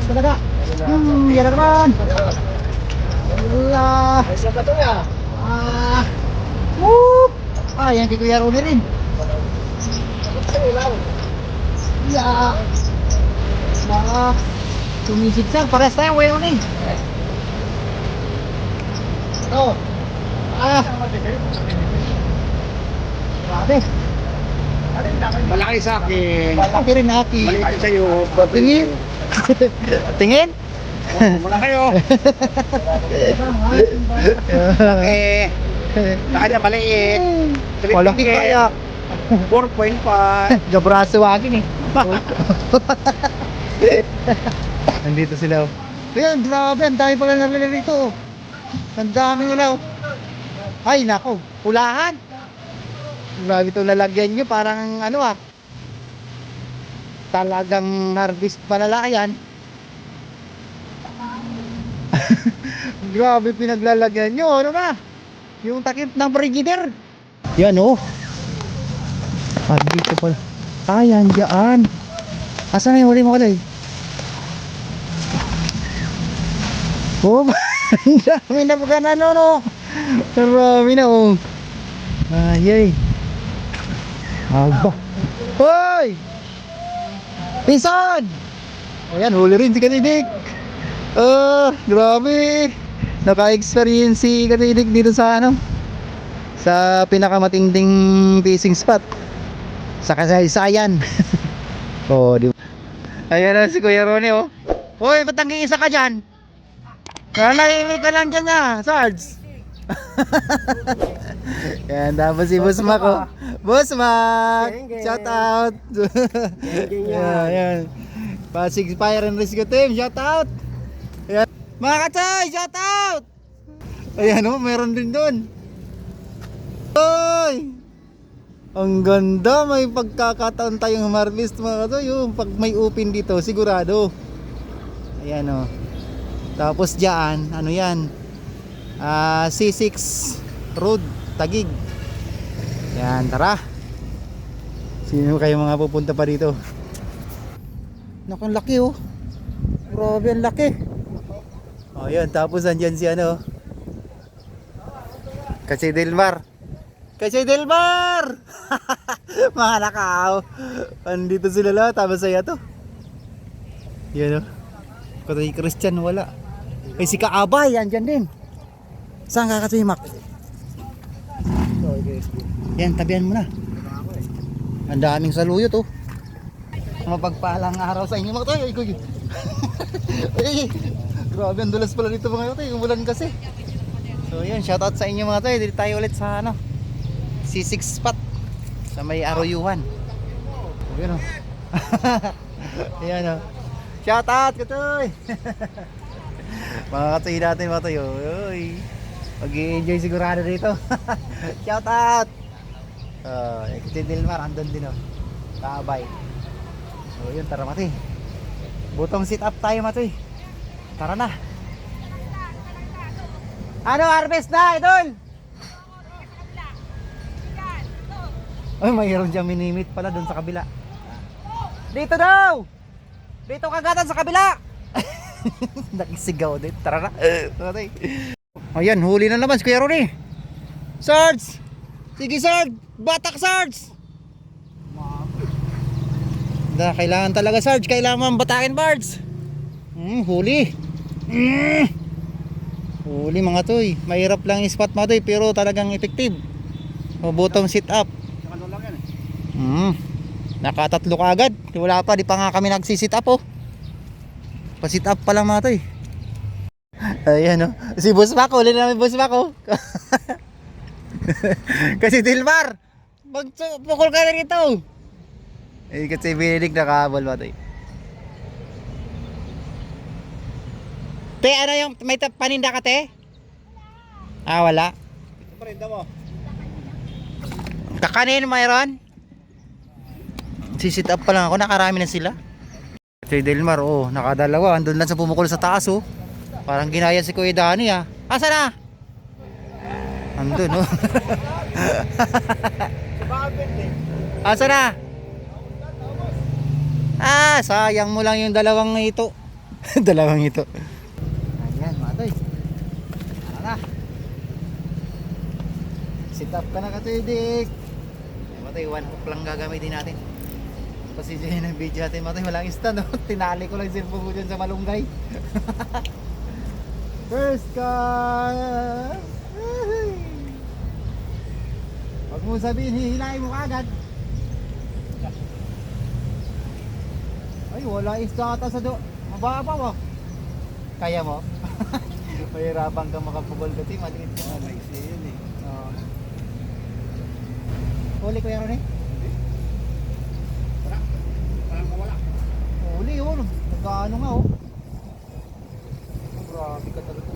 Ayos talaga. Yan na naman. Wala. Whoop. Yan kay Kuya Ronnie rin. Yeah. Tumisigsak. Parehas tayo, Kuya Ronnie. Ito. Grabe. Malaki sa akin. Malaki rin akin. Maliit sa'yo. Tingin. Tingin. Muna kayo. Eh, nakanya maliit. Walang kaya. 4.5. Gabraso akin eh. Nandito sila. Ayan, grabe. Ang dami pala nabili rito. Ang dami nila. Ay, nako. Pulahan. Grabe itong lalagyan nyo. Parang ano talagang harvest palala yan. Grabe pinaglalagyan nyo. Ano na? Yung takip ng frigider. Yan dito pala. Yan dyan. Asan na yung huli mo kalay? Ang dami na pagka Marami na Ayay. Aba. Hoy! Pinsan! Ayan, huli rin si Katidik. Grabe. Naka-experience si Katidik dito sa sa pinakamatinding fishing spot sa kasaysayan. Di ba? Ayan na si Kuya Ronnie Hoy, ba't nag-iisa ka dyan? Nanahimik ka lang dyan Sarge. Yan, tapos si Boss Mac Boss Mac, shout out. Yan. Pasig Fire and Rescue Team, shout out. Ayan. Mga katsoy, shout out. Ayan meron din doon. Hoy! Ang ganda, may pagkakataon tayong harvest mga katsoy. Pag may open dito, sigurado. Ayan Tapos dyan, yan? C6 Road, Taguig. Yan, tara. Sino kayo mga pupunta pa dito? Naku, ang laki Grabe, ang laki. Yan, tapos andyan si Kasi Delmar. Mga nakaw. Andito sila lahat, tapos saya to. Yan Katay Christian wala. Si Kaabay, andyan din. Saan ka kasi Mac? Yan, tabihan mo na. Ang daming saluyot Mapagpalang araw sa inyo mga tayo. Grabe, ang dulas pala dito mga tayo. Umulan kasi. So yan, shoutout sa inyo mga tayo. Dito tayo ulit sa C6 spot sa may Arroyuan. Yan Ayan shoutout katoy. Mga katoy natin mga tayo. Mag-i-enjoy sigurado dito. Shout out. Si Dilmar andun din Kaabay. So yun, tara mati. Butong sit up tayo mati. Tara na. Harvest na idol? Ay, mayroon diyang minimit pala dun sa kabila. Dito daw. Dito kagatan sa kabila. Nakisigaw din. Tara na. Ayan, huli na naman si Kuya Ronnie. Sarge! Sige Sarge! Batak Sarge! Kailangan talaga Sarge. Kailangan batakin Bards. Huli. Huli mga toy. Mahirap lang yung spot mga toy, pero talagang effective. Bottom sit up. Nakatatlo ka agad. Wala pa, di pa nga kami nagsisit up Pa-sit up pa lang mga toy. Ayan si Boss Mac, huli namin Boss Mac Kasi Dilmar, magpukol ka na rito. Kasi binilig na kabal ba tayo. Te, yung may paninda ka te? Wala. Ito paninda mo. Kakanin mayroon? Sisit up pa lang ako, nakarami na sila. Si Dilmar, nakadalawa, andun lang sa pumukol sa taas Parang ginaya si Kuya Dani Asa na? Andun Asa na? Sayang mo lang yung dalawang ito. Dalawang ito. Ayan, mga toy. Ano na? Sit up ka na katuidik. Mga toy, one hook lang gagamitin natin. Pasensya yun ang video natin, mga toy. Walang stand, no? Tinali ko lang yung cellphone ko dyan sa malunggay. First car! Huwag mo sabihin, hihilahin mo agad. Ay, wala isda ata sa do. Mababaw, oh. Kaya mo? Mahirapan kang makapugol kasi maliit yung ano. Yun eh. Huli ko yan, Ronnie? Parang mawala. Huli, oh. Nagkaano nga, oh. Grabe ka talaga.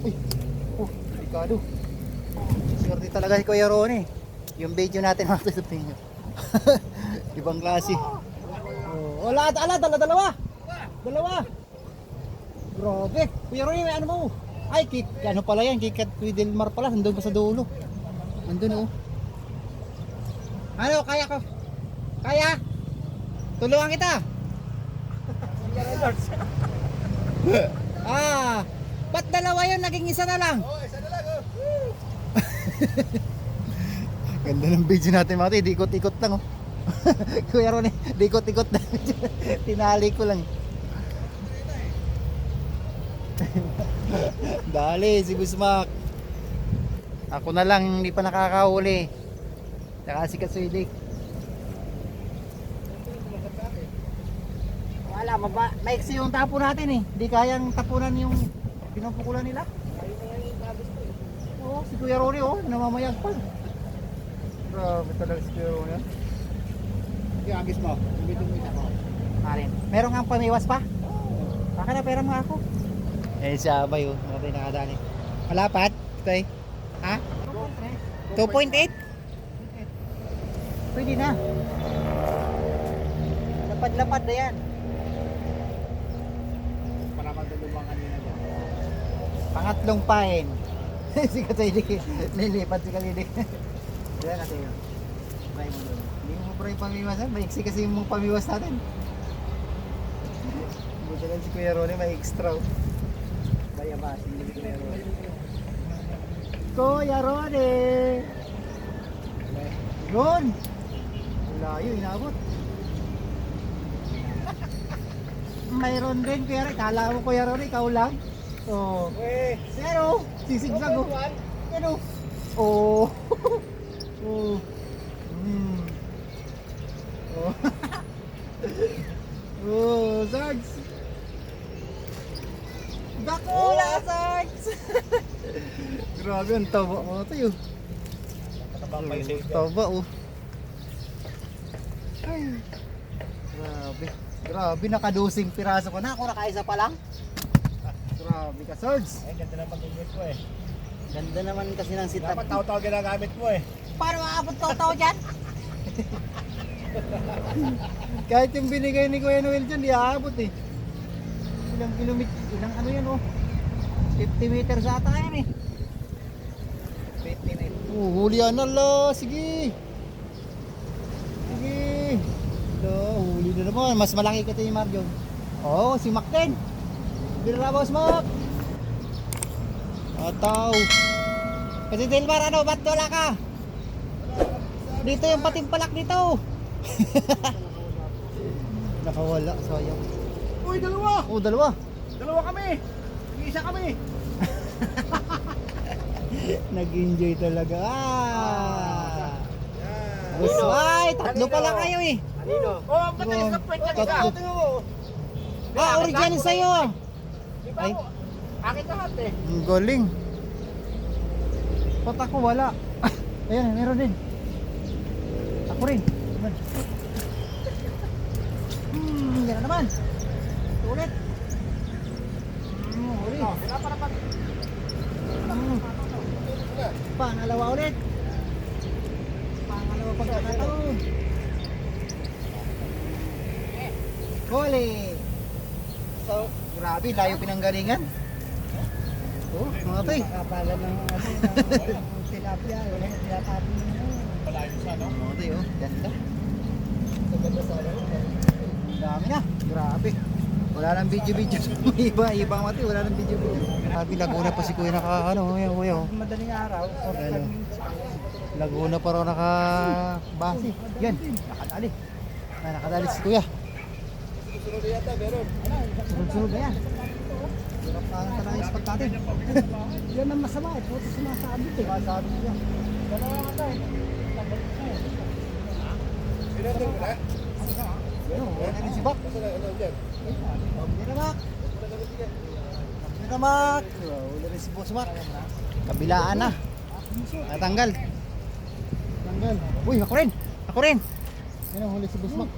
Uy, oh, delikado. Swerte talaga si Kuya Ronnie. Yung video natin mga tusupin nyo. Ibang klase. Oh, dalawa. Grabe. Kuya Ronnie, may ano mo? Ay, ano pala yan? Kikat Wilmar pala. Nandun pa sa dulo. Nandun, oh. Ano, kaya ko? Kaya? Tulungan kita. Ba't dalawa yun? Naging isa na lang. Oo, isa na lang. Ganda ng video natin mga tayo. Ikot-ikot lang, oh. Kuya Ronnie, ikot-ikot na. Tinali ko lang. Dali, si Busmak. Ako na lang, hindi pa nakakahuli. Saka si Katsuidik. Wala, maiksi yung tapo natin eh. Hindi kayang tapunan yung pinupukulan nila. Oo, si Kuya Ronnie, oh, namamayag pa. Grabe talaga si Kuya Ronnie. Yung agis mo. Yung mo ako. Marin. Meron nga pamiwas pa? Baka na pera mo ako. Eh si Abay, oh. Mga tayo nakadali. Malapat? Tay? Ha? 2.8? Pwede na. Lapad-lapad na yan. Para magdulungan kanina dyan. Pangatlong pain. Si Katsuidik. Nilipat si Kalidik. Diyan kasi yun. Try mo doon. Hindi mo bro yung pamiwasan. Maiksi kasi yung pamiwas natin. Buta lang si Kuya Ronnie. May extra. Bayabas. Hindi si Kuya Ronnie. Kuya Ronnie! Yun! Layo, inabot. Mayroon din, Kuya Ronnie. Kala mo Kuya Ronnie, ikaw lang. Oh. Pero, sisigsag, oh. Pero, oh. Oh. Oh. Oh, Sargs. Dakula, Sargs. Grabe, ang taba mo tayo. Katabang pa yung safety. Taba, oh. Ay. Grabe. Grabe, nakadusing piraso ko na. Ako nakaisa pa lang. Grabe ka, Sargs. Ay, ganda na pag-ingit mo eh. Ganda naman kasi ng sit-up. Dapat tao-tao ginagamit mo eh. Paano maabot tao dyan? Kahit yung binigay ni Kuya Noel dyan, di aabot eh. Ilang kilometer, ilang ano yan oh. 50 meters ata yan eh. 20 minutes. Oh, hulihan na la, sige. Sige. Lo, huli na naman. Mas malaki ka ito yung Marjon. Oo, si Mac din. Bira boss Mac. Ataw. Kasi Delmar, ano, ba't wala ka? Dito yung patimpalak dito. Nakawala, sayang. Uy, dalawa! Oh, dalawa. Dalawa kami! Isa kami! Nag-enjoy talaga. Yan. Boss, ay, tatlo pala kayo eh. Anino? Oh, ba't Wow. sa point na Tatlo. tingnan mo? Original sa'yo. Di ba Ay. mo? Akin lahat eh. Ang galing. Ba't ako wala? Ayan, meron din. Ako rin. Naman. Yan na naman. Ulit. Ulit. Oh, sila para pag... Pangalawa ulit. Pangalawa pagkakataon. Huli. So, grabe, layo pinanggalingan. Oh, mga toy. Kapala ng ano, ng tilapia. Wala yung tinatapin mo. Malayo sa. Ganda. Ang dami na. Grabe. Wala nang video-video. Iba mati. Wala nang video-video. Grabe, Laguna pa si Kuya naka ano. Kuya. Madaling araw. Ano? Laguna pa raw naka-base. Yan. Nakadali. Nakadali si Kuya. Sunod yata, meron. Sunod-sunod na yan. Hirap na ang tanang spot natin. Yan ang masama eh. Puto sumasabit eh. Sumasabit yan. Dalawa ka tayo. Pinatol mo na? Ano, wala na rin si Bak. Hindi na Mak. Hindi na Mak. Wala rin si Boss Mak. Kabilaan na. Natanggal. Tanggal. Uy, ako rin. Ako rin. Yan ang huli si Boss Mak.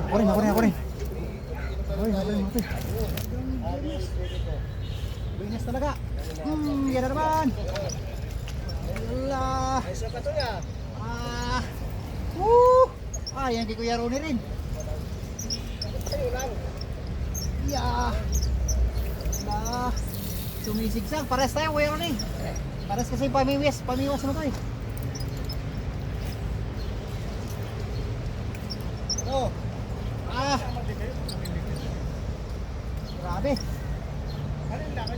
Ako rin. Uy, ako rin. Binas talaga. Yan na naman. Wala. Isa ka to ya. Yan kay Kuya Ronnie rin. Kayo lang. Yeah. Sumisigsag. Pares tayo, Kuya Ronnie. Pares kasi pamiwas mo to eh. Ano? Grabe.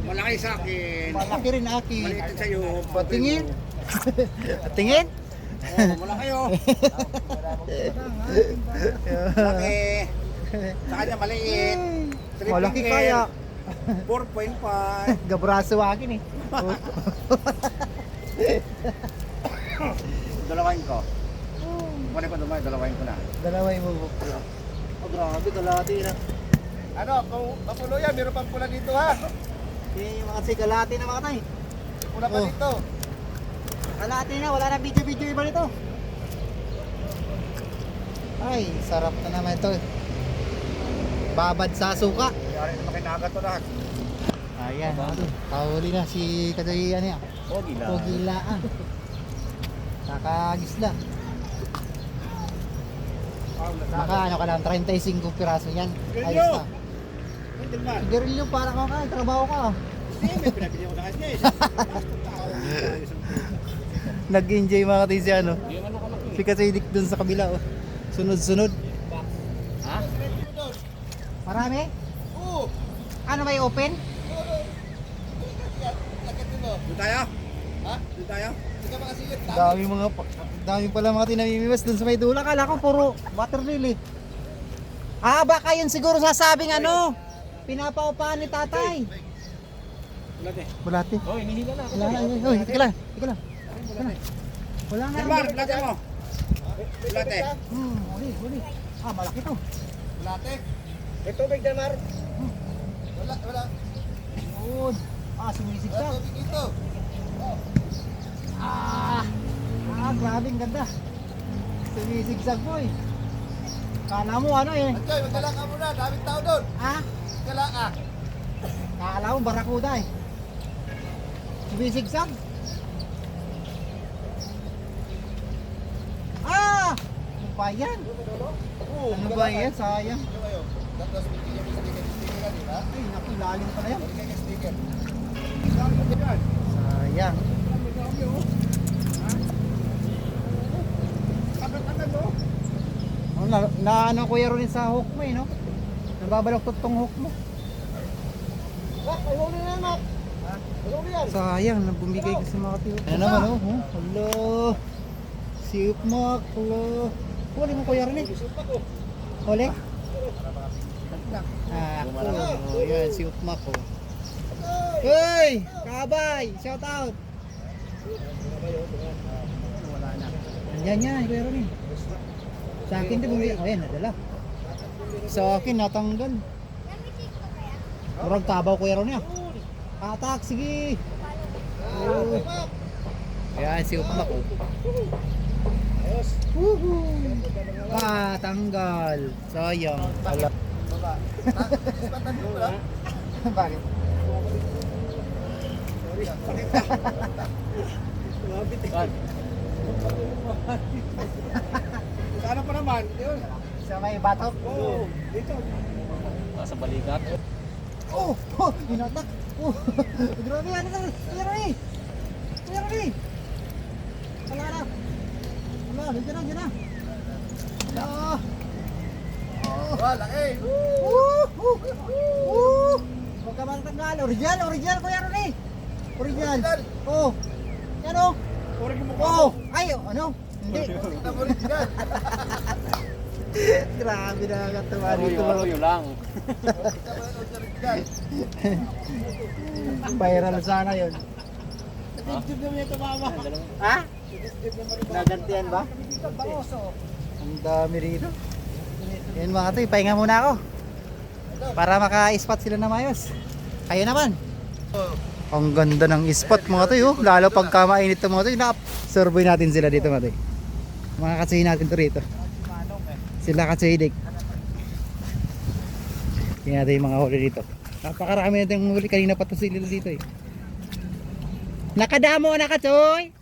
Malaki sa akin. Malaki rin akin. Maliit din sa'yo. Patingin. Tingin. Oo, malaki oh. Malaki. Sa kanya maliit. Malaki kaya. 4.5. Gabraso akin eh. Dalawain ko. Kunin ko naman, dalawain ko na. Dalaway mo. Grabe, kalati na. Ano, papulo yan, meron pang pula dito ha. Yan yung mga kalati na mga tay. Pula pa Oh. dito. Kalati na, wala na video iba nito. Ay, sarap na naman ito. Babad sa suka. Yari naman kinagat to lahat. Ayan, kahuli na si Kadoy ano yan. Pogilaan. Nakagisla. Maka ano ka lang, 35 piraso yan. Ayos na. Gentleman. Sigarilyo para ka trabaho ka. Hindi, may pinabili ako na kasi. Nag-enjoy mga katay si ano. Si Kasoy Dick dun sa kabila oh. Sunod-sunod. Ha? Marami? Oo. Ano may open? Doon tayo? Ha? Doon tayo? Hindi ka makasigit. Dami pala mga tinamimiwas dun sa may dula. Kala ko puro water lily. Baka yun siguro sasabing ano. Pinapaupahan ni tatay. Bulate. Bulate. Oh, hinihila na. Wala na. Uy, tika lang. Wala na. Silmar, bulate mo. Bulate. Huli. Malaki to. Bulate. May tubig dyan, Mar. Wala. Yun. Sumisigsag. tubig dito. Grabe, ang ganda. Sumisigsag boy. Kala mo ano eh. Anjoy, magdala ka muna. Daming tao doon. Magdala ka. Kala mo barakuda eh. Sumisigsag. Ano ba yan? Ano ba yan? Sayang. Tapos bigyan mo sticker di ba? Ay, naku, lalim pala yan. Bigyan ka sticker. Sayang. Ano kuya rin sa hook mo eh, no? Nababaloktot tong hook mo. Sayang, nabumigay ko sa mga tiyo. Ano naman oh? Hello. Si Upmak, hello. Huli mo kuya rin eh. Huli? Yan, si Upmak oh. Hoy! Kabay! Shout out! Wala na. Nandiyan yan, kuya rin eh. Sa akin din bumili. Ayan, nadala. Sa akin, natanggal. Murag tabaw kuya rin niya. Atak, sige. Ayan, si Upmak oh. Tanggal. Sayang. Wala. Bakit? Sana pa naman. Yun. Sa may batok? Oo. Dito. Sa balikat. Inatak. Grabe, ano na? Kuya Ray! Kuya Ray! Wala dyan na. Hello. Wah, laki. Huwag ka magtanggal. Original ko yan rin. Original. Oo. Yan o. Oo. Ay, ano? Hindi. Original. Grabe na katawa Aruyo, dito. aruyo lang. Viral sana yun. Ha? Nagantian ba? Ang dami rito. Yan mga to, pahinga muna ako. Para maka-spot sila na mayos. Kayo naman. Ang ganda ng spot mga to, oh. Lalo pagka mainit to mga to, survey natin sila dito mga to. Mga katsuhin natin to rito. Sila katsuhidik. Tingnan natin yung mga huli dito. Napakarami natin yung huli, kanina pa to sila dito eh. Nakadamo na katsoy.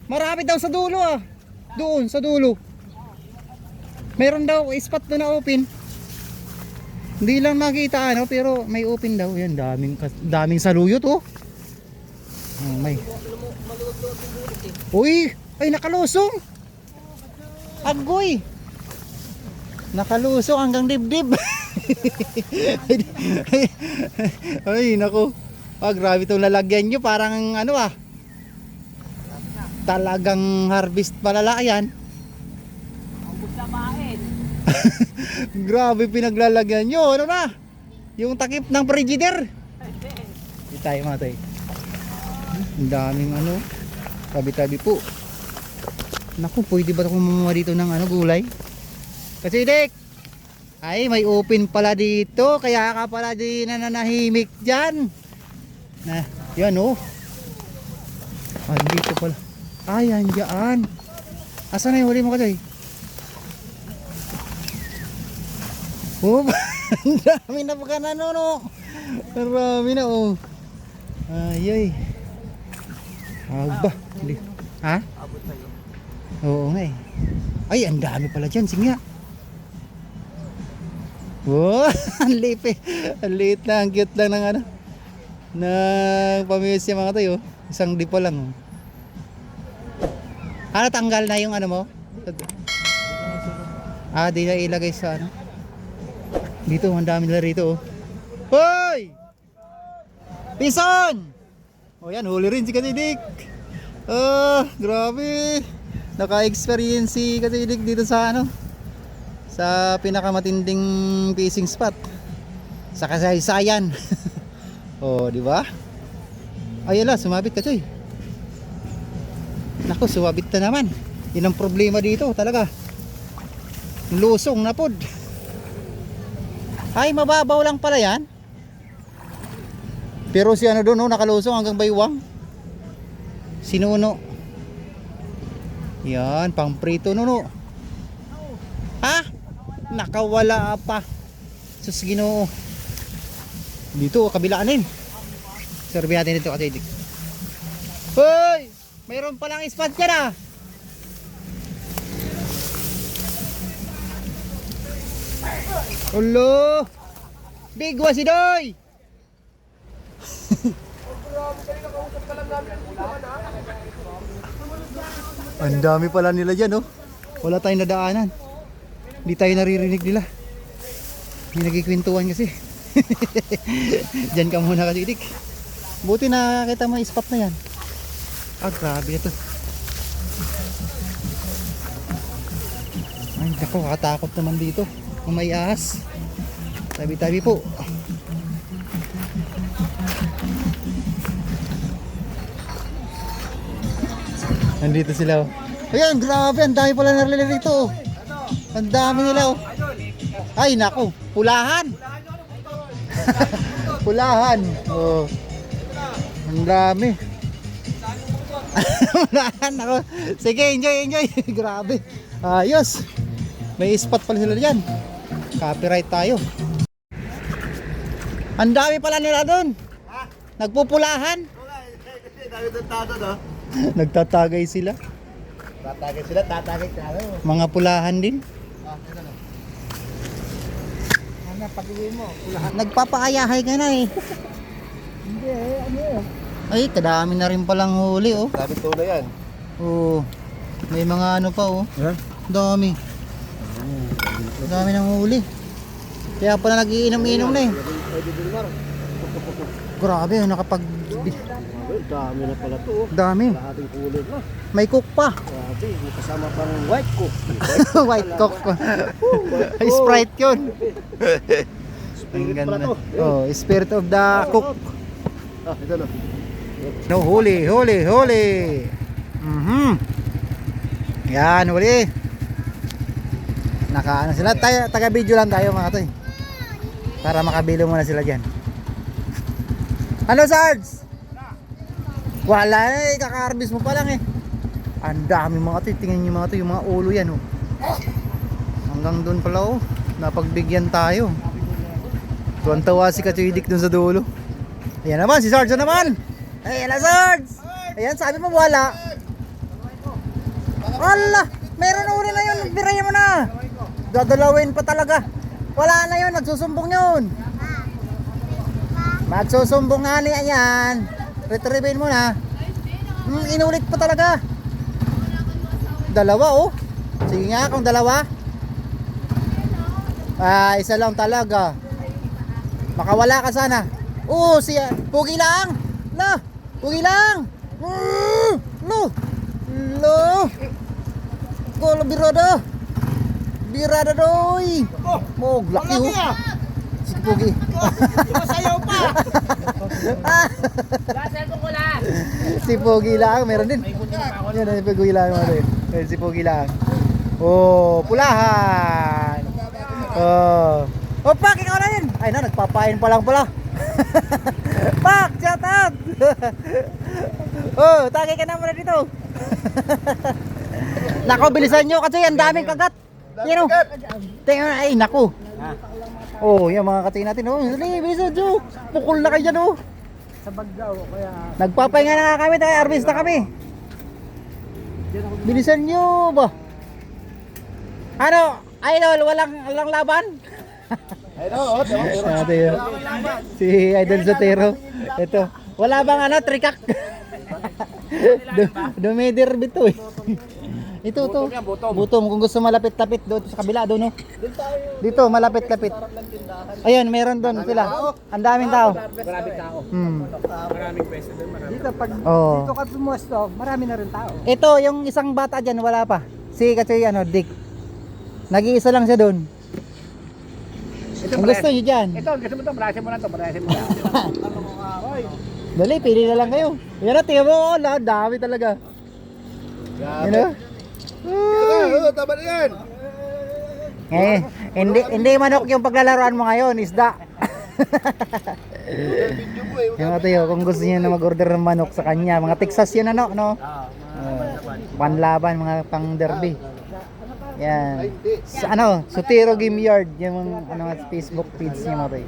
Marami daw sa dulo ah. Doon sa dulo. Meron daw spot doon na open. Hindi lang makita ano, pero may open daw. Yan, daming saluyot oh. Oh, may. Uy, ay nakalusong. Agoy. Nakalusong hanggang dibdib. Ay, naku. Grabe itong lalagyan nyo. Parang ano ah. Talagang harvest palala yan. Grabe pinaglalagyan nyo. Ano na? Yung takip ng frigider. Hindi tayo mga tayo. Ang daming ano. Tabi-tabi po. Naku, pwede ba akong mamawa dito ng ano, gulay? Kasi Dek, ay may open pala dito. Kaya ka pala di nananahimik dyan. Na, yan oh. Dito pala. Ay, andyan. Asan na yung huli mo kasi? Oh, ang dami na pagka no. Marami na oh. Ay. Aba. Ha? Abot tayo. Oo nga eh. Ay, ang dami pala dyan. Sige nga. Wow, ang liit eh. Ang liit na, ang cute lang ng ano. Ng pamilis yung mga tayo. Isang dipo lang. Tanggal na yung ano mo? Di na ilagay sa ano. Dito, ang dami nila rito oh. Hoy! Pison! O yan, huli rin si Kasidik. Grabe. Naka-experience si Kasidik dito sa ano. Sa pinakamatinding fishing spot. Sa kasaysayan. Oh, di ba? Ayala, sumabit ka, Choy. Naku, sumabit na naman. Yun ang problema dito, talaga. Lusong na pod. Ay, mababaw lang pala yan. Pero si ano doon, oh, nakalusong hanggang baywang. Sinuno. Yan, pang prito nuno. Ha? Nakawala pa. Sus Ginoo. Dito, kabilaan din. Survey natin dito kasi. Hoy! Mayroon palang spot dyan ah. Ulo! Bigwa si Doy! Ang dami pala nila dyan oh. Wala tayong nadaanan. Hindi tayo naririnig nila. Hindi nagkikwentuhan kasi. Diyan ka muna kasi Dik. Buti nakakita mo yung spot na yan. Grabe ito. Ay naku, kakatakot naman dito. Kung may ahas. Tabi-tabi po. Nandito sila oh. Ayan, grabe, ang dami pala narili rito oh. Ang dami nila oh. Ay naku, pulahan. Pulahan. Oh. Ang dami. Pulahan ako. Sige, enjoy. Grabe. Ayos. May spot pala sila diyan. Copyright tayo. Ang dami pala nila doon. Nagpupulahan. Dami doon tato, no? Nagtatagay sila. Tatagay sila. Mga pulahan din. Ano, pag-uwi mo, pulahan. Nagpapaayahay ka na eh. Hindi, ano yun? Ay, kadami na rin palang huli oh. Dami tuna yan. Oo. May mga ano pa oh. Yan. Dami. Dami ng huli. Kaya pala nagiinom-inom na eh. Pwede din Mar. Grabe, nakapag... Dami na pala to. Dami. Lahating kulay na. May cook pa. Grabe, may kasama pang white cook. White cook pa. Sprite yun. Ang Spirit pala ganda. to. Oh, spirit of the cook. Ah, ito na. No, huli. Yan, huli. Naka ano sila, taga-video lang tayo mga toy. Para makabilo muna sila diyan. Ano, Sarge? Wala eh, kaka-harvest mo pa lang eh. Ang dami mga toy, tingnan niyo mga toy, yung mga ulo yan oh. Hanggang doon pala oh, napagbigyan tayo. Tuwan-tawa si Kachuidik dun sa dulo. Ayan naman, si Sarge naman. Ayan na, Sarge. Ayan, sabi mo wala. Ala, meron uli na yun, birayan mo na. Dadalawin pa talaga. Wala na yun, nagsusumbong yun. Magsusumbong nga niya yan. Retrievin mo na. Inulit pa talaga. Dalawa oh. Sige nga kung dalawa. Isa lang talaga. Makawala ka sana. Oo, siya. Pugi lang. La. Pugi lang. Lo. Gol birada. Birada doy. Mo laki oh. Si Pugi. Sumasayaw pa. Si Pugi lang, meron din. Yan, si Pugi lang. Si Pugi lang. Oh, pulahan. Oh. Oh, Pak, ikaw na yun. Ay na, nagpapain pa lang pala. Pak, shout out. Oh, tagay ka na muna dito. Nako, bilisan nyo kasi ang daming kagat. Yan o. Tingnan na, ay nako. Oh, yan mga katingin natin. Oh, bilisan nyo. Pukul na kayo dyan oh. Sa Bagdao, kaya... Nagpapahinga na nga kami, tayo harvest na kami. Bilisan nyo ba? Ano, idol, walang laban? Ayun, Si Idol Zotero. Ito. Wala bang ano, trikak? Dumidir bito eh. Ito to. Butom. Kung gusto malapit-lapit doon sa kabila doon no. Dito malapit-lapit. Ayun, meron doon sila. Ang daming tao. Maraming tao. Maraming pwesto doon. dito pag Oh. dito ka pumuesto, marami na rin tao. Ito, yung isang bata diyan wala pa. Kasi ano, Dick. Nag-iisa lang siya doon. Kung gusto niyo diyan. Ito, gusto mo ito, brasin mo na ito, brasin mo na. Dali, pili na lang kayo. Yan na, tingnan mo, oh, lahat, dami talaga. You know? Tama na yan. Hindi manok yung paglalaroan mo ngayon, isda. Yung mga tayo, kung gusto niyo na mag-order ng manok sa kanya, mga Texas yun ano, no? Panlaban, mga pang derby. Yan. Sa ano, Sotero Game Yard, yung ano, Facebook page niya mga tayo.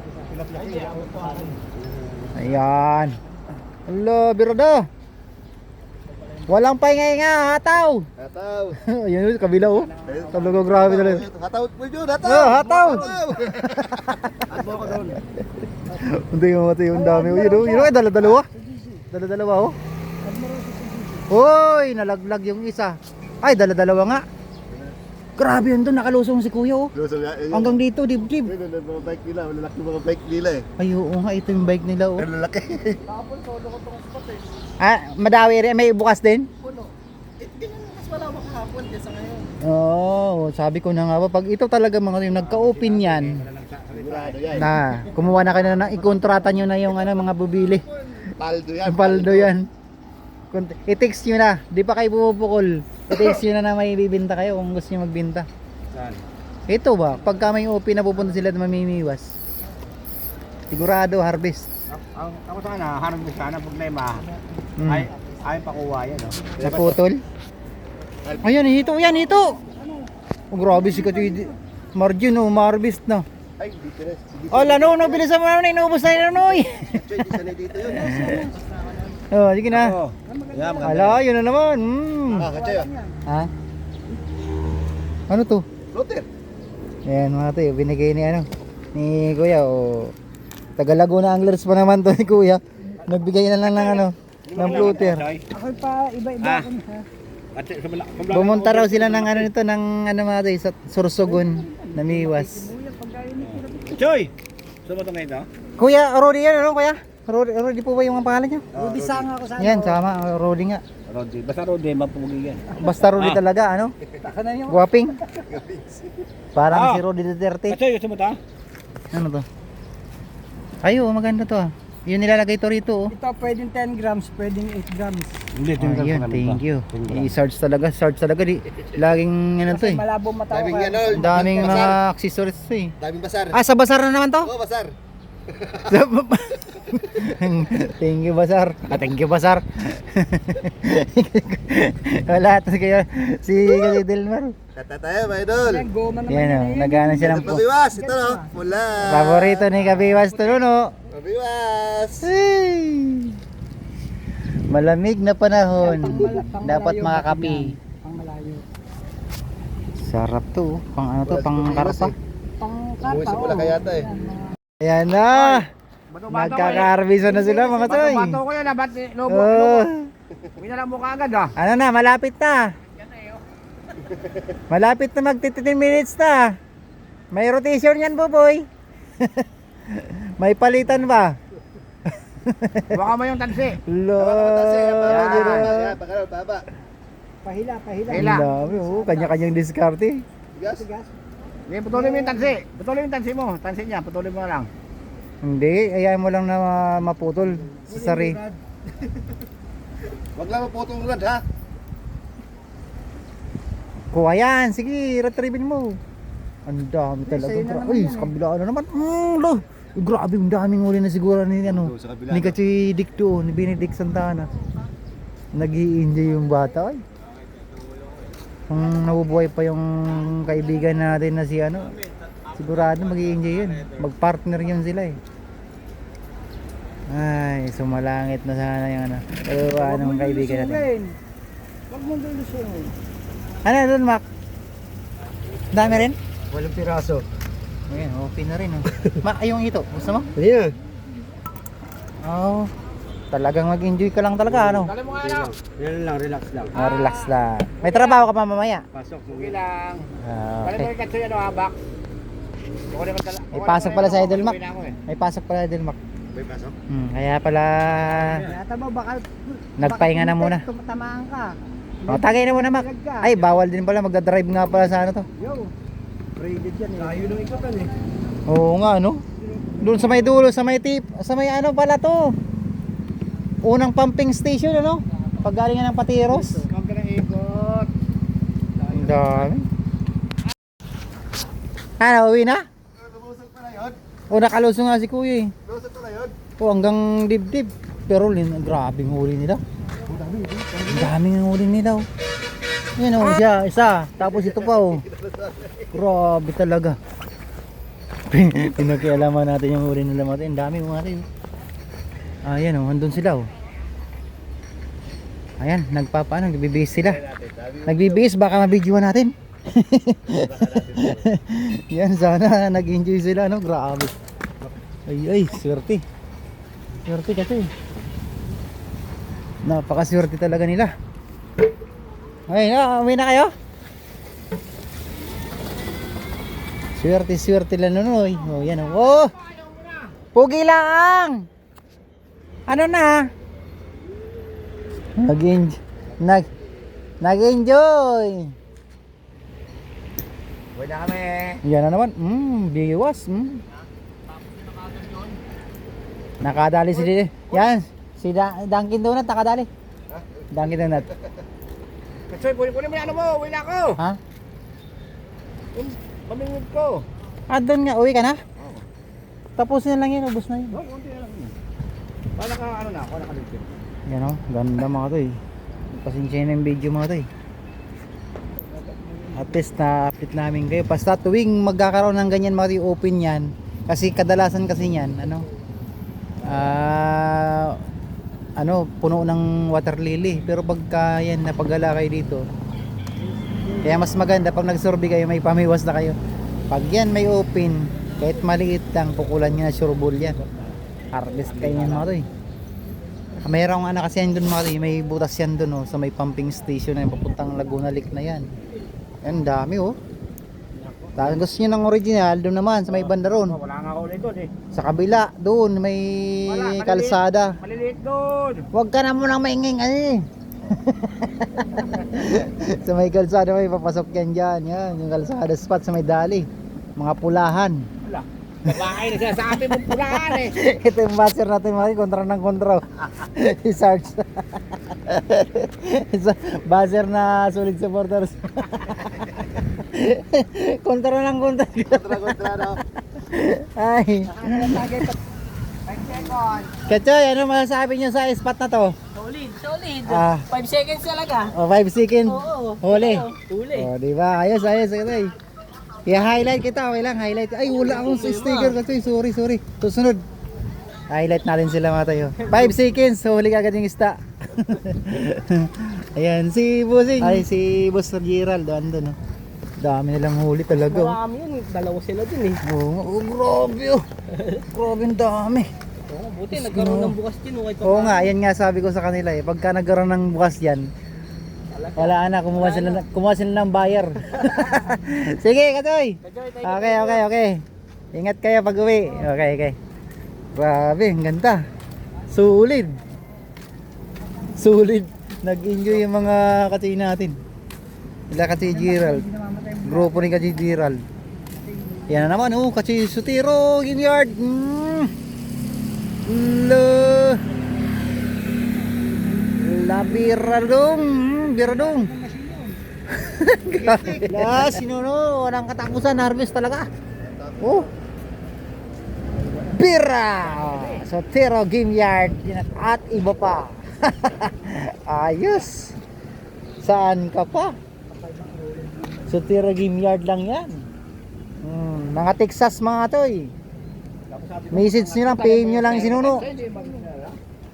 Ayan. Hello, birada. Walang pahinga nga, hataw. Hataw. Ayan yung kabila oh. Kabila ko, grabe talaga. Hataw po yun, hataw. Oh, hataw. Ano ko doon? Hindi yung mati yung dami. Yun ay dala-dalawa. Dala-dalawa oh. Hoy, nalaglag yung isa. Ay, dala-dalawa nga. Grabe yun doon, nakalusong si kuya oh. Hanggang dito, dibdib. Yun, mga bike nila, malalaki mga bike nila eh. Ay, oo nga, ito yung bike nila oh. Malalaki. Madawi rin, may bukas din? Mas wala makahapon kaysa ngayon. Oo, sabi ko na nga ba, pag ito talaga mga yung nagka-open yan, Sigurado yan. na kumuha na kayo na, ikontrata nyo na yung ano, mga bubili. Paldo yan. Ang paldo yan. I-text nyo na, di pa kayo pupukol. I-text nyo na may bibinta kayo kung gusto nyo magbinta. Saan? Ito ba, pagka may open na pupunta sila at mamimiwas. Sigurado, harvest. Ako sana, harvest sana problema. Mm. Ay pakuha yan, no? Naputol. Ayan, hito, yan, hito. Oh, grabe si Katoy. Margin, oh, ma-harvest na. Ay, dito na. Dito. Oh, lano, bilisan mo na, inuubos na yun, Noy. Choy, di sana dito yun. Oh, sige na. Oo. Yeah, maganda. Ala, yun na naman. Kachoy ah. Ha? Ano to? Floater. Ayan mga tayo, binigay ni ano, ni Kuya. O, taga Laguna Anglers pa naman to ni Kuya. Nagbigay na lang ng ano, ng floater. Ako pa, iba-iba ako na. At sa Bumunta raw sila ng ano nito, ng ano mga to, sa Sorsogon, namiwas. Choy! Gusto mo ito ngayon, no? Kuya, Rodi yan, ano kuya? Rodi po ba yung pangalan niyo? Rudy Sang ako sa Yan, sama, Rodi nga. Rodi. Basta Rodi, mapugi yan. Basta Rodi talaga, ano? Taka na yun. Guwaping. Parang Ah. si Rodi Duterte. Choy, gusto mo ito? Ano to? Ayo, maganda to ah. Yun nilalagay to rito oh. Ito pwedeng 10 grams, pwedeng 8 grams. Hindi, Ayun, thank you. I-search talaga, di. Laging ano to Kasi eh. malabo mata ko. Daming kaya- yan, Ang daming mga accessories to eh. Daming basar. Ah, sa basar na naman to? Oh, basar. Thank you, Basar. Thank you, Basar. Wala, tapos kayo, si Delmar. Kata tayo, mga idol. Yan, goma naman Yan o, yun. nagana siya ng Ito pabiwas. Ito no. Mula. paborito ni Kabiwas to no. Pabiwas. Ay! Malamig na panahon. Pang Dapat malayo, makakapi. Pang malayo. Sarap to, oh. Pang ano to, pang karpa. Pang Umuwi karpa. sa Bulacan yata eh. Ayan na. Nagkaka-harvest na sila mga toy. Bato ko yan, ba't lobo? Oh. Uwi na lang mo kaagad, ah. Ano na, malapit na. Malapit na mag 15 minutes na. May rotation yan, Boboy. May palitan ba? Baka mo yung tansi. Lo. Yan, pagkaraw, baba. Pahila. Hila. Ang dami, oh. Kanya-kanyang diskarte. Gas. Hindi, putulin mo yung tansi. Putulin yung tansi mo. Tansi niya, putulin mo na lang. Hindi, ayaw mo lang na maputol sa sari. Wag lang maputong rad ha. Kuha yan, sige, retrievin mo. Ang dami talaga. sa'yo na naman Uy, yan sa kabila na naman. Lo. Grabe, ang daming huli na siguro ni ano. Doon sa kabila, Ni no? Kachi Dick doon, ni Benedict Santana. Nag-i-enjoy yung bata, ay. Kung nabubuhay pa yung kaibigan natin na si ano, sigurado mag-i-enjoy yun. Mag-partner yun sila eh. Ay, sumalangit na sana yung ano. Pero anong kaibigan natin. Huwag mong lulusungin. Ano doon, Mac? Dami rin? Walang piraso. Ayan, okay na rin. Oh. Mac, yung ito, gusto mo? Ayan. Oo. Talagang mag-enjoy ka lang talaga, ano? Dali mo nga, ano? Yan lang, relax lang. Relax lang. May trabaho ka pa mamaya. Pasok mo. Sige lang. Ah, Dali mo okay. yung katsuya, ano, habak. May pasok pala sa Idol Mac. Uwi na ako, eh. May pasok pala din, Mac. May pasok? Kaya pala Yata mo baka nagpahinga na muna. Tumatamaan ka. O, tagay na muna, Mac. Ay, bawal din pala. Magdadrive nga pala sa ano to. Yo. Braided yan eh. Tayo nung ikaw eh. Oo nga, no? Doon sa may dulo, sa may tip, sa may ano pala to. Unang pumping station, ano? Pag galing ng Patiros. Huwag ka nang ikot. Ang dami. Ano, uwi na? Lumusog pa na yun. O, nakalusong nga si Kuya eh. Lumusog pa na yun. O, hanggang dibdib. Pero grabing huli nila. Ang daming huli nila. Oh. Yan o, siya, isa. Tapos ito pa oh. Grabe talaga. Pinakialaman natin yung huli nila mga. Ang dami mga tayo. Ayan o, andun sila oh. Ayan, nagbibihis sila. Nagbibihis, baka mabidyoan natin. Yan, sana nag-enjoy sila, no? Grabe. Ay, swerte. Swerte kasi. Napakaswerte talaga nila. Ay, uwi na kayo? Swerte lang nunoy. Oh, yan oh. Oh! Pugi lang! Ano na? Nag-enjoy. Uwi na kami. Yan na naman. Biwas. Nakadali si Dede. Yan. Si Dunkin Donut nakadali. Dunkin Donut. Katsuy, kunin mo yung ano mo. Uwi na ako. Ha? Yung pamingwid ko. Doon nga. Uwi ka na? Tapusin na lang yun. Ubus na yun. Oh, konti na lang. Para ka, ano na, ako nakaligpit. Yan o. Ganda mga to eh. Pasensya na yung video mga to eh. At least na-update namin kayo. Basta tuwing magkakaroon ng ganyan mga to, open yan. Kasi kadalasan kasi yan, puno ng water lily. Pero pagka yan, napagala kayo dito, kaya mas maganda pag nag-survey kayo, may pamiwas na kayo. Pag yan may open, kahit maliit lang, pukulan nyo na sureball yan. Harvest kayo yan mga to eh. Mayroong ano kasi yan doon mga katoy, may butas yan doon oh, sa may pumping station na yung papuntang Laguna Lake na yan. Yan, dami oh. Tapos gusto nyo ng original, doon naman sa may banda ron. Wala nga ako ulit doon eh. Sa kabila, doon may Wala, maliliit. kalsada. Maliliit doon. Huwag ka na munang mainging eh. Sa may kalsada may papasok yan dyan. Yan, yung kalsada spot sa may dali. Mga pulahan. Wala. Babae na sinasabi mong pulaan eh. Ito yung master natin mga kontra ng kontra. Si Sarge. Buzzer na solid supporters. Kontra ng kontra. Kontra no. Ay. 5 seconds. Kachoy, ano masasabi niyo sa spot na to? Solid. Ah. 5 seconds talaga. O 5 seconds. Oo. Huli. Huli. O, di ba? Ayos, Kachoy. I-highlight kita, okay lang, highlight. Ay, wala akong sticker Kachoy. Sorry. Susunod. Highlight natin sila mga tayo. 5 seconds, huli ka agad yung isda. Ayan, si Bossing. Ay, si Boss Gerald, andun. Dami nilang huli talaga. Oh. Marami yun. Dalawa sila dun eh. Oo, grabe oh. Grabe ang dami. Oo, buti nagkaroon ng bukas din. Oo nga, yan nga sabi ko sa kanila eh. Pagka nagkaroon ng bukas yan, wala na, kumuha sila ng buyer. Sige, Katoy. Okay. Ingat kayo pag uwi. Okay. Grabe, ang ganda. Sulit. Nag-enjoy yung mga Katoy natin. Sila Katoy Gerald. Grupo ni Katoy Gerald. Yan na naman, oh, Katoy Sotero, Ginyard. Biradong. Sinuno, walang katapusan, harvest talaga. Oh. Bira. Sotero Game Yard at iba pa. Ayos. Saan ka pa? Sotero Game Yard lang yan. Mga Texas mga toy. Message nyo lang, PM nyo lang sinuno.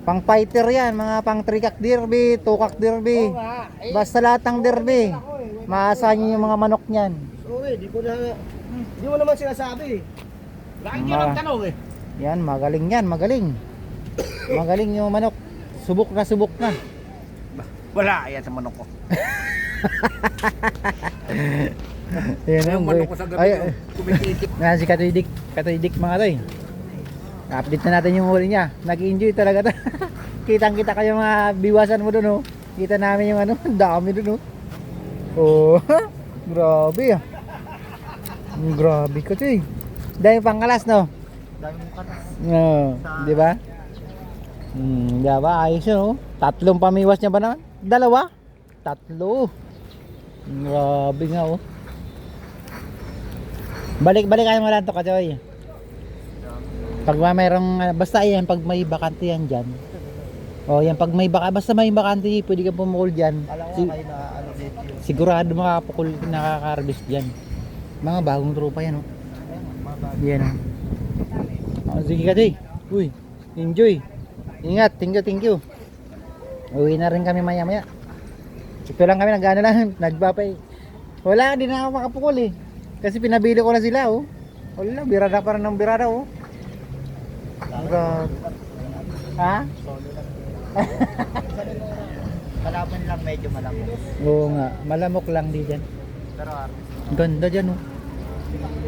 Pang fighter yan, mga pang 3-cock derby, 2-cock derby. Basta lahat ng derby. Maasahan nyo yung mga manok nyan. Di mo naman sinasabi. Lagi nyo lang tanong eh. Yan, magaling yan, magaling. Magaling yung manok. Subok na. Wala, yan sa manok ko. Yan Yung manok ko sa gabi kumikitik. Yan si Katoy Dick mga toy. Update na natin yung huli niya. Nag-enjoy talaga. Kitang-kita kayo mga biwasan mo doon, oh. Kita namin yung ano, dami doon, oh. Oh, grabe ah. Grabe Katoy. Dahil pangkalas, no? Dami mo katas. No, di ba? Diba? Ayos yun, oh. 3 pamiwas niya ba naman? 2? 3. Grabe nga, oh. Balik kayo mo lang to, Katoy. Pag mayroong, basta yan, pag may bakante yan dyan. O yan, pag may basta may bakante, pwede ka pumukul dyan. Alam ko kayo na ano dito yun. Sigurado nakaka-harvest dyan. Mga bagong tropa yan, oh. Yan, oh. Sige Katoy. Uy, enjoy. Ingat, thank you. Uwi na rin kami maya. Ito lang kami, nag-ano lang, nagpapay. Wala, hindi na ako makapukul eh. Kasi pinabili ko na sila, oh. Wala, birada pa rin ng birada, oh. Ha? Kalaban lang medyo malamok. Oo nga, malamok lang di dyan. Pero harvest. Ganda dyan, oh.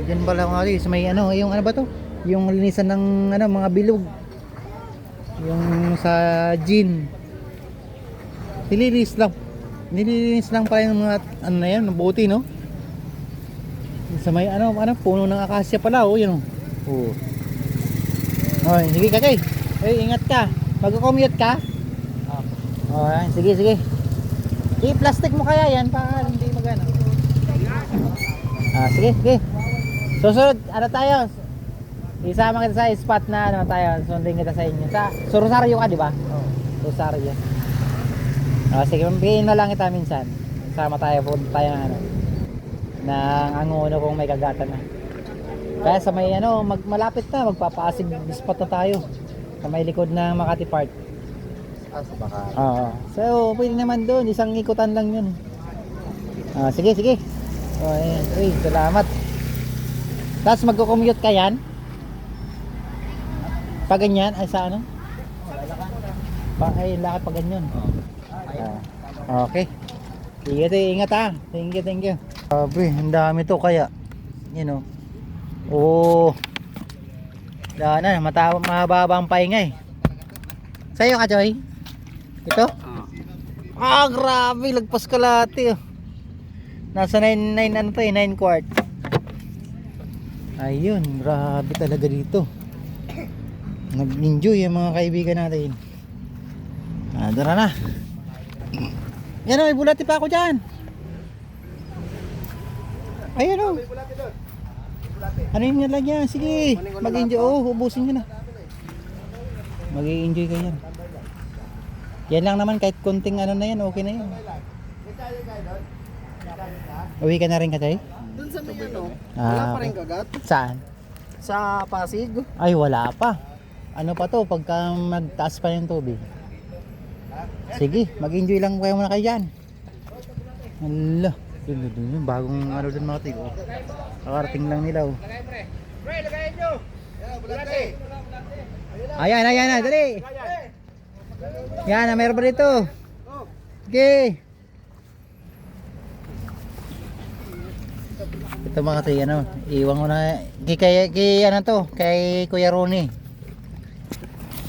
Dyan pala nga sa may ano, yung ano ba to? Yung linisan ng ano, mga bilog. Yung sa gin. Nililinis lang pala yung mga ano na yan, buti, no? Sa may ano, puno ng akasya pala, oh, yun, oh. Oh. Oy, sige Katoy. Ingat ka. Mag-commute ka? Oh, sige. I-plastic mo kaya yan para hindi magana. Sige. Susunod, ano tayo? Isama kita sa spot na ano tayo, sundin kita sa inyo. Sa Rosario ka, di ba? Oo. Rosario. Sige, bigyan na lang kita minsan. Sama tayo, punta tayo ng ano. Nang angono kung may kagatan na. Kaya sa may ano, malapit na, magpapaasig spot na tayo. Sa may likod ng Makati Park. Sa baka. Oo. So, pwede naman doon, isang ikutan lang yun. Sige. Oh, ayan. Uy, salamat. Tapos magko-commute ka yan? Pag ganyan, ay sa ano? Ay, lakad pa ganyan. Okay. Sige, ingat ha. Thank you. Sabi, ang dami to kaya. You know. Oh. Daan na, mababa ang pahinga eh. Sa'yo ka, Joy? Ito? Grabe, lagpas kalahati oh. Nasa 9 ano to eh, 9 quart. Ayun, grabe talaga dito. Nag-enjoy yung mga kaibigan natin. Tara na. Yan o, may bulati pa ako dyan. Ayun o. Ano yun lang yan? Sige, mag-enjoy. Ubusin nyo na. Mag-enjoy kayo yan. Yan lang naman, kahit konting ano na yan, okay na yan. Uwi ka na rin, Katay? Doon sa may ano, wala pa rin kagat. Saan? Sa Pasig. Ay, wala pa. Ano pa to, pagka magtaas pa yung tubig. Sige, mag-enjoy lang kayo muna kayo dyan. Hala, yun, bagong ano dun mga tigo. Kakarating lang nila oh. Pre, lagayin nyo. Bulate. Ayan, dali. Yan, meron pa dito. Sige. Ito mga katoy, ano, iwan ko na kay ano to, kay Kuya Ronnie.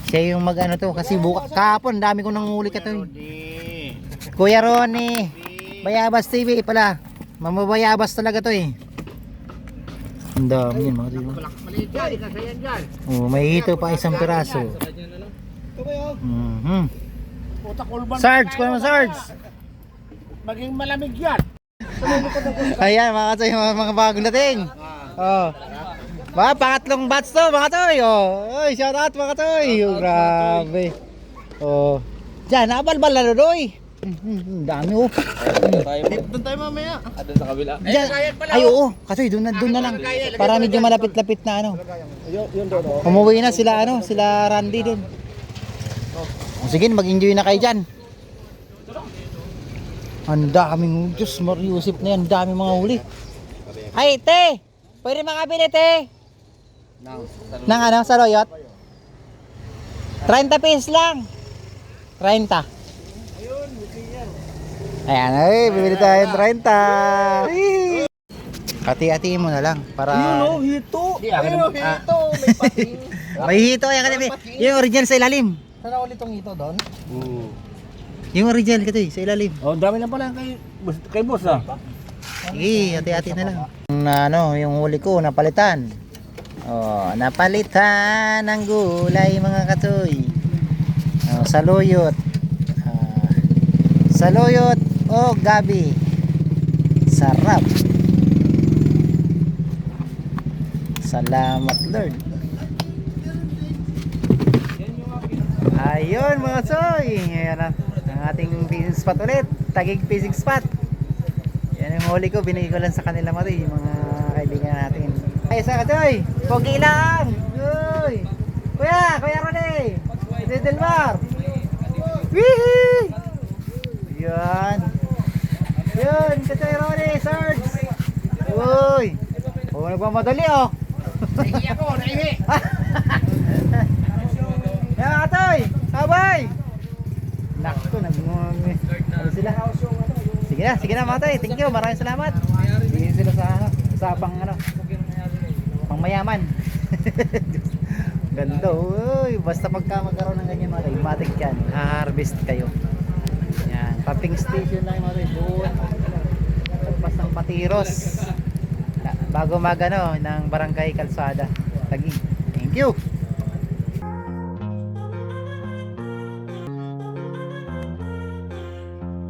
Siya yung mag ano to, kasi kahapon dami ko nang huli katoy. Kuya Ronnie, Bayabas TV pala. Mamabayabas talaga to eh. Ang dami yun mga katoy. Maliit yan, ikasa yan dyan. Oh, may hito pa isang piraso. Ito ba yun? Puta kulban. Sarge, kuha mo Sarge. Maging malamig yan. Ayan mga katoy, mga bagong dating. Oh. Ba, pangatlong batch to mga katoy. Oh. Oy, shout out mga katoy. Oh, grabe. Oh. Diyan, nabalbal na doy. Dami oh. Doon tayo mamaya. Doon sa kabila. Diyan. Ay oo, katoy doon na lang. Para medyo malapit-lapit na ano. Yun doon. Umuwi na sila ano, sila Randy doon. Oh, sige, mag-enjoy na kayo diyan. Ang daming Diyos, Mariusip na yan, daming mga huli. Ay, te! Pwede makabili, te! Nang ano, sa Royot? 30 pesos lang. 30. Ayan, ay, bibili tayo ng 30. Hati-hatiin mo na lang para Hito. Ayun, Hito. May pating. may hito yan kasi yung original sa ilalim. Sana ulit itong hito doon? Yung original kasi sa ilalim. Oh, dami lang pala kay boss ah. Sige, hati-hati na lang. Ano, yung huli ko napalitan. Oh, napalitan ng gulay mga katoy. Oh, saluyot. Saluyot o gabi. Sarap. Salamat Lord. Ayun mga soy. Ayan na. Ang ating fishing spot ulit. Tagig fishing spot. Yan yung huli ko. Binigay ko lang sa kanila mga yung mga kaibigan natin. Ay, isa ka Joy. Pogi lang. Joy. Kuya Ronnie. Si Delmar. Wihii. Yan. Yun. Kasi Ronnie. Sarge. Uy. Oh, nagmamadali oh. Naihi ako, naihi. Yan atoy. Sabay. Nakto, ano sila? Sige na mga toy. Thank you. Maraming salamat. Bigyan sila sa ano, sa pang ano. Pang mayaman. Ganda. Uy, basta pagka magkaroon ng ganyan mga toy, matik yan. Ha-harvest kayo. Yan, pumping station lang mga toy. Doon. Pagpas ng Patiros. Bago magano ng Barangay Kalsada. Taguig. Thank you.